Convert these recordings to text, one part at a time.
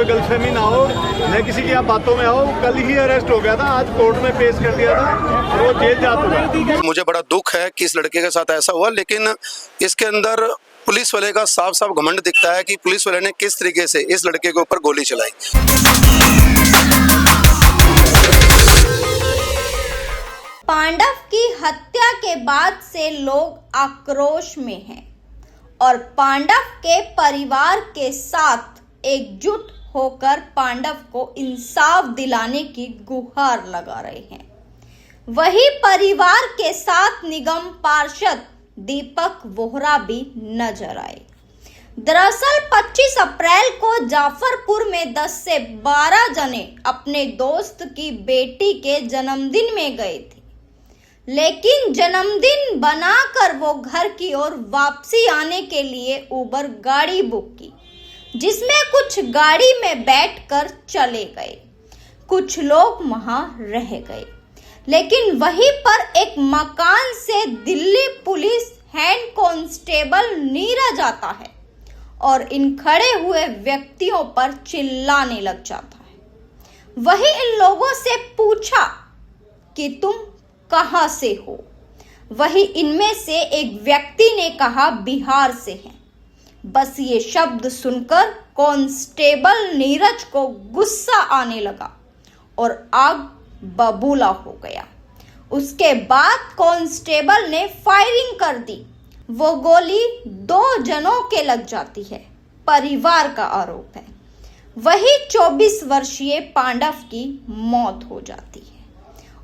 कोई गलतफहमी ना हो, न किसी की आप बातों में आओ। कल ही अरेस्ट हो गया था, आज कोर्ट में पेश कर दिया था और वो जेल जा चुका है। मुझे बड़ा दुख है कि इस लड़के के साथ ऐसा हुआ, लेकिन इसके अंदर पुलिस वाले का साफ साफ घमंड दिखता है कि पुलिस वाले ने किस तरीके से इस लड़के के ऊपर गोली चलाई। पांडव की हत्या के बाद से लोग आक्रोश में हैं और पांडव के परिवार के साथ एकजुट होकर पांडव को इंसाफ दिलाने की गुहार लगा रहे हैं। वही परिवार के साथ निगम पार्षद दीपक वोहरा भी नजर आए। दरअसल 25 अप्रैल को जाफरपुर में 10 से 12 जने अपने दोस्त की बेटी के जन्मदिन में गए थे, लेकिन जन्मदिन बनाकर वो घर की ओर वापसी आने के लिए उबर गाड़ी बुक की, जिसमें कुछ गाड़ी में बैठकर चले गए। कुछ लोग वहां रह गए, लेकिन वहीं पर एक मकान से Delhi police head constable Neeraj आता है और इन खड़े हुए व्यक्तियों पर चिल्लाने लग जाता है। वही इन लोगों से पूछा कि तुम कहां से हो। वही इनमें से एक व्यक्ति ने कहा बिहार से हैं। बस ये शब्द सुनकर कांस्टेबल नीरज को गुस्सा आने लगा और आग बबूला हो गया। उसके बाद कांस्टेबल ने फायरिंग कर दी। वो गोली 2 जनों के लग जाती है, परिवार का आरोप है। वही 24 वर्षीय पांडव की मौत हो जाती है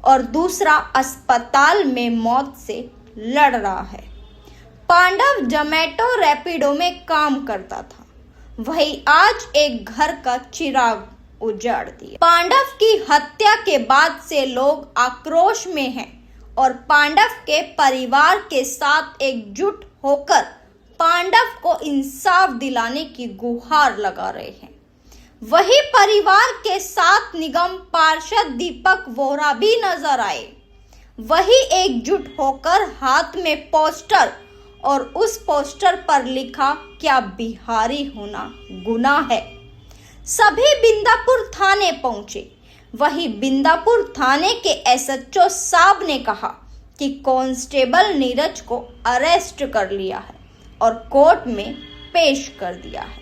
और दूसरा अस्पताल में मौत से लड़ रहा है। पांडव जोमैटो रैपिडो में काम करता था, वही आज एक घर का चिराग उजाड़ दिया। पांडव की हत्या के बाद से लोग आक्रोश में हैं और पांडव के परिवार के साथ एकजुट होकर पांडव को इंसाफ दिलाने की गुहार लगा रहे हैं। वही परिवार के साथ निगम पार्षद दीपक वोहरा भी नजर आए। वही एकजुट होकर हाथ में पोस्टर और उस पोस्टर पर लिखा, क्या बिहारी होना गुनाह है। सभी बिंदापुर थाने पहुंचे। वही बिंदापुर थाने के एसएचओ साहब ने कहा कि कांस्टेबल नीरज को अरेस्ट कर लिया है और कोर्ट में पेश कर दिया है।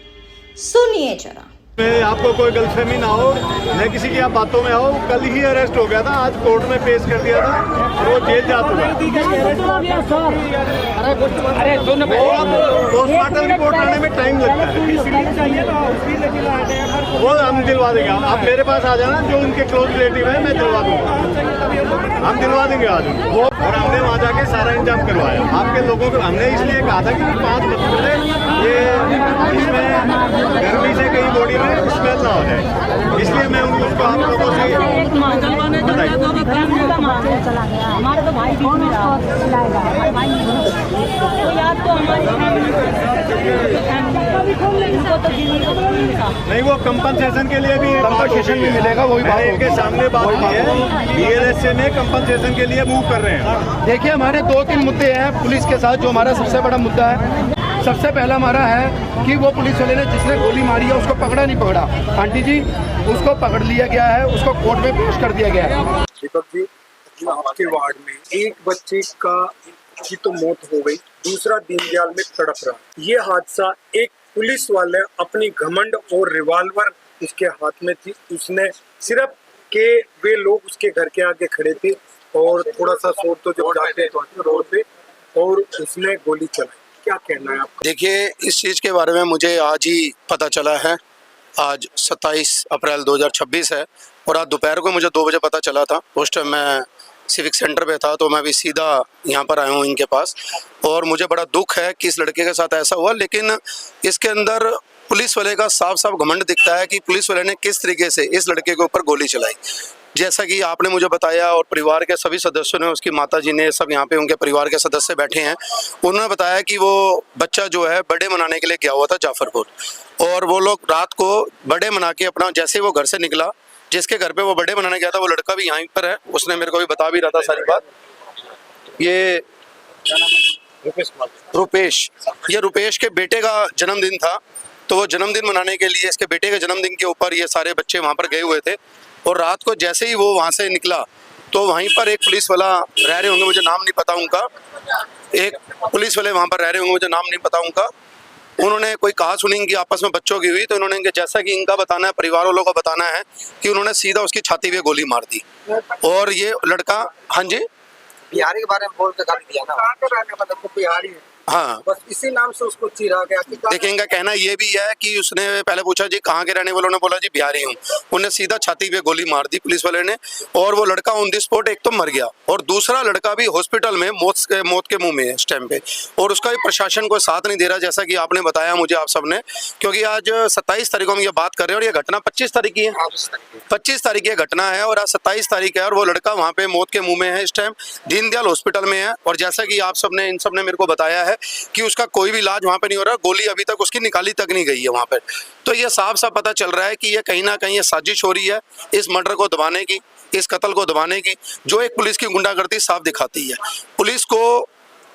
सुनिए जरा। आपको कोई गलतफहमी ना हो, न किसी की आप बातों में आओ। कल ही अरेस्ट हो गया था, आज कोर्ट में पेश कर दिया था और वो जेल जा चुका है। पोस्टमार्टम रिपोर्ट आने में टाइम लगता है, वो हम दिलवा देंगे। आप मेरे पास आ जाना, जो उनके क्लोज रिलेटिव है मैं दिलवा दूंगा, हम दिलवा देंगे आज वो। और हमने वहाँ जाके सारा इंतजाम करवाया। आपके लोगों को हमने इसलिए कहा था कि 5 बच्चों से ये इसमें गर्मी से कहीं बॉडी में स्मेल ना हो जाए, इसलिए मैं उनको आप लोगों से नहीं, वो कंपनसेशन के लिए भी कंपनसेशन भी मिलेगा। वही बात इनके सामने बात की है, बीएलएसए में कंपनसेशन के लिए मूव कर रहे हैं। देखिए, हमारे 2-3 मुद्दे हैं पुलिस के साथ। जो हमारा सबसे बड़ा मुद्दा है, सबसे पहला हमारा है कि वो पुलिस वाले ने जिसने गोली मारी है उसको पकड़ा नहीं पकड़ा। आंटी जी, उसको पकड़ लिया गया है, उसको कोर्ट में पेश कर दिया गया है। दीपक जी, आपके वार्ड में एक बच्चे की तो मौत हो गई, दूसरा दीनदयाल में तड़प रहा। ये हादसा एक पुलिस वाले अपनी घमंड और रिवॉल्वर उसके हाथ में थी, उसने सिर्फ के वे लोग उसके घर के आगे खड़े थे और थोड़ा सा शोर तो जब जाते तो रोड पे, और उसने गोली चलाई। क्या कहना है आपका? देखिए, इस चीज़ के बारे में मुझे आज ही पता चला है। आज 27 अप्रैल 2026 है और आज दोपहर को मुझे 2 बजे पता चला था। उस टाइम मैं सिविक सेंटर पे था, तो मैं भी सीधा यहाँ पर आया हूँ इनके पास। और मुझे बड़ा दुख है कि इस लड़के के साथ ऐसा हुआ, लेकिन इसके अंदर पुलिस वाले का साफ साफ घमंड दिखता है कि पुलिस वाले ने किस तरीके से इस लड़के के ऊपर गोली चलाई। जैसा कि आपने मुझे बताया और परिवार के सभी सदस्यों ने, उसकी माताजी ने, सब यहाँ पे उनके परिवार के सदस्य बैठे हैं, उन्होंने बताया कि वो बच्चा जो है बर्थडे मनाने के लिए गया हुआ था जाफरपुर, और वो लोग रात को बर्थडे मना के अपना, जैसे वो घर से निकला, जिसके घर पे वो बर्थडे मनाने गया था वो लड़का भी यहीं पर है, उसने मेरे को भी बता भी रहा था सारी बात। ये रुपेश, ये रुपेश के बेटे का जन्मदिन था तो वो जन्मदिन मनाने के लिए, इसके बेटे के जन्मदिन के ऊपर ये सारे बच्चे वहाँ पर गए हुए थे। और रात को जैसे ही वो वहाँ से निकला तो वहीं पर एक पुलिस वाला रह रहे होंगे, मुझे नाम नहीं पता उनका, एक पुलिस वाले वहाँ पर रह रहे होंगे, मुझे नाम नहीं पता उनका, उन्होंने कोई कहा सुनी इनकी आपस में बच्चों की हुई, तो उन्होंने जैसा कि इनका बताना है, परिवार वालों का बताना है कि उन्होंने सीधा उसकी छाती पे गोली मार दी। और ये लड़का, हाँ जी, बिहारी के बारे में बोल के गाली दिया ना, कहाँ का रहने वाला तो बिहारी है, हाँ, बस इसी नाम से उसको चीरा गया। देखिए इनका कहना ये भी है कि उसने पहले पूछा जी कहाँ के रहने वालों ने, बोला जी बिहारी हूँ, उन्हें सीधा छाती पे गोली मार दी पुलिस वाले ने। और वो लड़का ऑन द स्पॉट एक तो मर गया और दूसरा लड़का भी हॉस्पिटल में मौत के मुंह में है इस टाइम पे। और उसका भी प्रशासन को साथ नहीं दे रहा, जैसा कि आपने बताया मुझे आप सबने, क्योंकि आज 27 तारीख को हम ये बात कर रहे हैं और ये घटना 25 तारीख की है, 25 तारीख की घटना है और आज 27 तारीख है और वो लड़का वहाँ पे मौत के मुंह में है, इस टाइम दीनदयाल हॉस्पिटल में है। और जैसा कि आप सबने, इन सबने मेरे को बताया है कि उसका कोई भी इलाज वहाँ पे नहीं हो रहा, गोली अभी तक उसकी निकाली तक नहीं गई है वहाँ पर। तो ये साफ साफ पता चल रहा है कि ये कहीं ना कहीं ये साजिश हो रही है इस मर्डर को दबाने की, इस कत्ल को दबाने की, जो एक पुलिस की गुंडागर्दी साफ दिखाती है। पुलिस को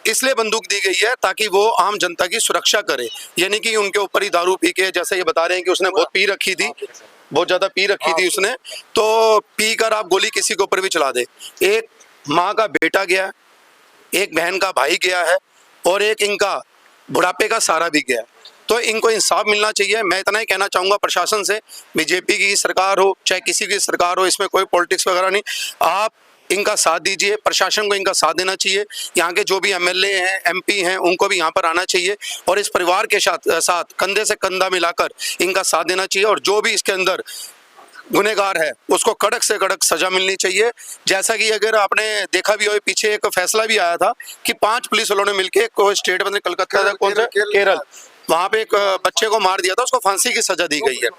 इसलिए बंदूक दी गई है ताकि वो आम जनता की सुरक्षा करे, यानी कि उनके ऊपर ही दारू पी के, जैसे ये बता रहे हैं कि उसने बहुत पी रखी थी, बहुत ज्यादा पी रखी थी उसने, तो पी कर आप गोली किसी के ऊपर भी चला दे। एक माँ का बेटा गया, एक बहन का भाई गया है और एक इनका बुढ़ापे का सहारा भी गया। तो इनको इंसाफ मिलना चाहिए। मैं इतना ही कहना चाहूँगा प्रशासन से, बीजेपी की सरकार हो चाहे किसी की सरकार हो, इसमें कोई पॉलिटिक्स वगैरह नहीं, आप इनका साथ दीजिए, प्रशासन को इनका साथ देना चाहिए। यहाँ के जो भी एमएलए हैं, एमपी हैं, उनको भी यहाँ पर आना चाहिए और इस परिवार के साथ कंधे से कंधा मिलाकर इनका साथ देना चाहिए। और जो भी इसके अंदर गुनहगार है उसको कड़क से कड़क सजा मिलनी चाहिए। जैसा कि अगर आपने देखा भी हो, पीछे एक फैसला भी आया था कि 5 पुलिस वालों ने मिलकर कोई स्टेट में, कलकत्ता का कौन सा, केरल, वहां पे एक बच्चे को मार दिया था, उसको फांसी की सजा दी गई है।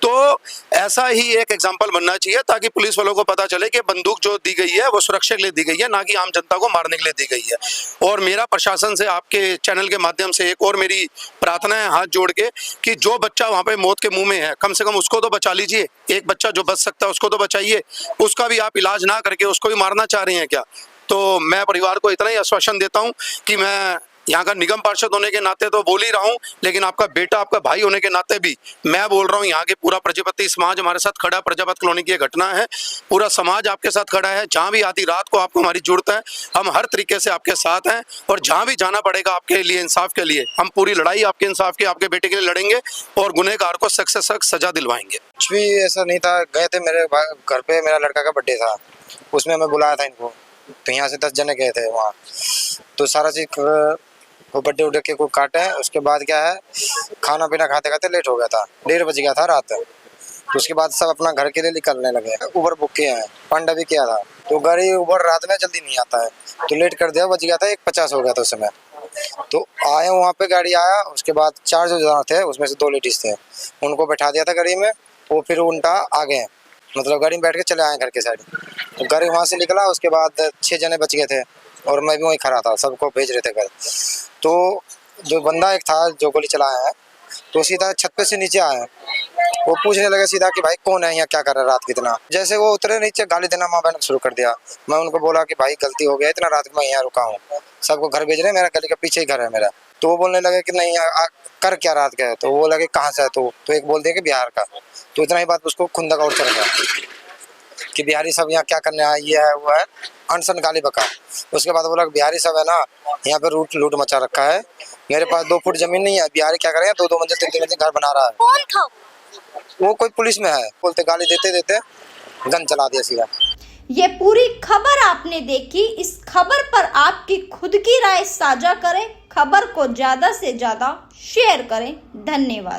तो ऐसा ही एक एग्जाम्पल बनना चाहिए ताकि पुलिस वालों को पता चले कि बंदूक जो दी गई है वो सुरक्षा के लिए दी गई है, ना कि आम जनता को मारने के लिए दी गई है। और मेरा प्रशासन से, आपके चैनल के माध्यम से एक और मेरी प्रार्थना है हाथ जोड़ के कि जो बच्चा वहाँ पे मौत के मुंह में है, कम से कम उसको तो बचा लीजिए। एक बच्चा जो बच सकता है उसको तो बचाइए, उसका भी आप इलाज ना करके उसको भी मारना चाह रहे हैं क्या? तो मैं परिवार को इतना ही आश्वासन देता हूँ कि मैं यहाँ का निगम पार्षद होने के नाते तो बोल ही रहा हूँ, लेकिन आपका बेटा, आपका भाई होने के नाते भी मैं बोल रहा हूँ, यहाँ के पूरा प्रजापति समाज हमारे साथ खड़ा, प्रजापति कॉलोनी की घटना है, पूरा समाज आपके साथ खड़ा है। जहाँ भी आधी रात को आपको हमारी जरूरत है, हम हर तरीके से आपके साथ हैं और जहाँ भी जाना पड़ेगा आपके लिए, इंसाफ के लिए, हम पूरी लड़ाई आपके इंसाफ की, आपके बेटे के लिए लड़ेंगे और गुनहगार को सख्त से सख्त सजा दिलवाएंगे। कुछ भी ऐसा नहीं था। गए थे मेरे घर पे, मेरा लड़का का बर्थडे था, उसमें मैं बुलाया था इनको, तो यहाँ से 10 जने गए थे वहाँ। तो सारा चीज वो बर्थडे उड़े के को काटे, उसके बाद क्या है, खाना पीना खाते खाते लेट हो गया था, 1:30 बज गया था रात। तो उसके बाद सब अपना घर के लिए निकलने लगे। उबर बुक किया है, पांडा भी किया था, तो गाड़ी उबर रात में जल्दी नहीं आता है, तो लेट कर दिया, बज गया था 1:50 हो गया था उस समय। तो आए वहाँ पे, गाड़ी आया, उसके बाद 4 जो जन थे उसमें से 2 लेडीज थे, उनको बैठा दिया था गाड़ी में। वो फिर उल्टा आ गए, मतलब गाड़ी में बैठ के चले आए घर के साइड। तो गाड़ी वहाँ से निकला, उसके बाद 6 जने बच गए थे और मैं भी वहीं खड़ा था, सबको भेज रहे थे घर। तो जो बंदा एक था जो गोली चलाया है, तो सीधा छत पे से नीचे आया, वो पूछने लगे सीधा कि भाई कौन है, यहाँ क्या कर रहा है रात कितना। जैसे वो उतरे नीचे, गाली देना माँ बहन शुरू कर दिया। मैं उनको बोला कि भाई गलती हो गया, इतना रात में यहाँ रुका हूँ, सबको घर भेज रहे हैं, मेरा गली के पीछे ही घर है मेरा। तो वो बोलने लगे कि नहीं कर क्या रात गए, तो वो लगे कहाँ से है, तो एक बोल दिया कि बिहार का। तो इतना ही बात उसको खुंदक और चढ़ गया कि बिहारी सब यहाँ क्या करने आए, ये है वो है, अनसन गाली बका। उसके बाद बोला बिहारी सब है ना, यहाँ पे लूट मचा रखा है, मेरे पास 2 फुट जमीन नहीं है, बिहारी क्या करेंगे, 2-2 मंजिल 3 मंजिल घर बना रहा है। कौन था वो? कोई पुलिस में है, बोलते गाली देते देते गन चला दिया सीधा। ये पूरी खबर आपने देखी। इस खबर पर आपकी खुद की राय साझा करें, खबर को ज्यादा से ज्यादा शेयर करें। धन्यवाद।